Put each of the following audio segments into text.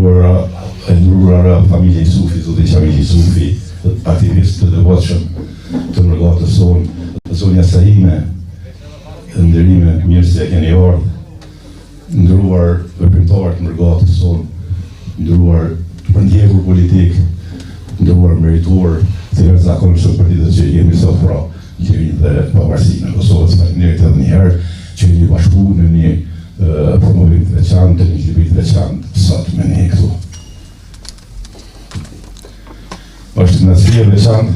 ndëruara familje Jusufi, zoti Qamil Jusufi, aktivist të devotshëm të mërgatës sonë, zonja Saime, ndërime mirë se keni ardhur, ndëruar veprimtar të mërgatës sonë, ndëruar përndjekur politik, ndëruar meritor të jashtëzakonshëm për ditët që jemi sot, pra lirin dhe pavarësinë në Kosovë. Faleminderit edhe një herë që jeni bashku në një promovim të veçantë, të një libri të veçantë sot me ne këtu. Është kënaqësi e veçantë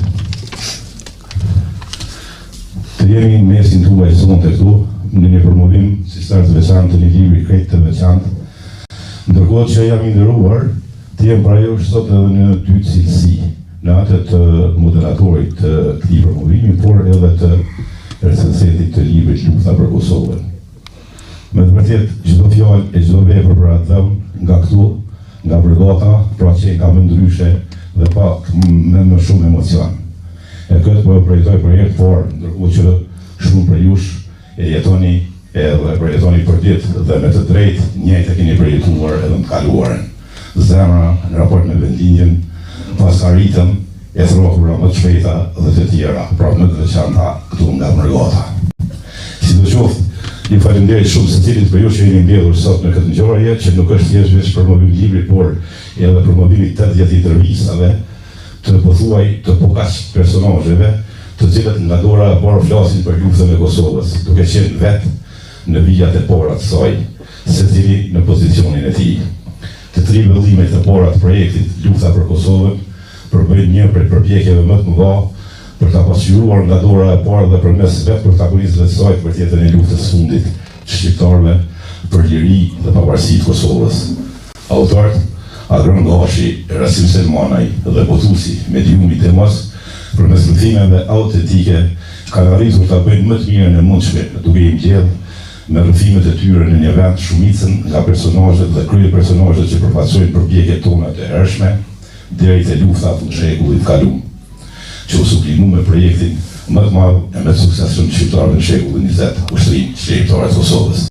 të jemi në mesin tuaj sonte këtu në një promovim si start të veçantë të një libri krejt të veçantë, ndërkohë që jam i nderuar të jem pra ju sot edhe në dy cilësi, në atë të moderatorit të këtij promovimi, por edhe të recensentit të librit Lufta për Kosovën. Me të vërtetë, çdo fjalë e çdo vepër për atë dhëm nga këtu, nga Brigata, pra që ka më ndryshe dhe pak me më shumë emocion. E këtë po e projektoj projekt, por ndërkohë që shumë për jush e jetoni edhe përjetoni për ditë dhe me të drejtë njëjtë e keni përjetuar edhe në kaluarën. Zemra në raport me vendinjen, pas arritëm e throhura më të shpejta dhe të tjera, pra më të veçanta këtu nga Brigata. Sidoqoftë, ju falenderoj shumë secilit për ju që jeni mbledhur sot në këtë ngjarje, që nuk është thjesht vetëm promovim libri, por edhe promovimi 80 intervistave të pothuaj të pokaq personazheve, të cilët nga dora e parë flasin për luftën e Kosovës, duke qenë vetë në vijat e para të saj, secili në pozicionin e tij. Të tri vëllimet e para të projektit Lufta për Kosovën përbëjnë një prej përpjekjeve më të mëdha për ta pasqyruar nga dora e parë dhe përmes vetë protagonistëve të saj të vërtetën e luftës fundit të shqiptarëve për liri dhe pavarësi të Kosovës. Autorët Adron Gashi, Rasim Selmanaj dhe botuesi mediumi Temas, përmes rrëfimeve autentike, kanë arritur ta bëjnë më të mirën e mundshme, duke i mbledhur me rrëfimet e tyre në një vend shumicën nga personazhet dhe krye personazhet që përfaqësojnë përpjekjet tona të hershme deri te lufta në shekullit të kaluar, që u sublimu me projektin më të madh e me sukses të shqiptarëve në shekullin 20, ushtrim shqiptare të Kosovës.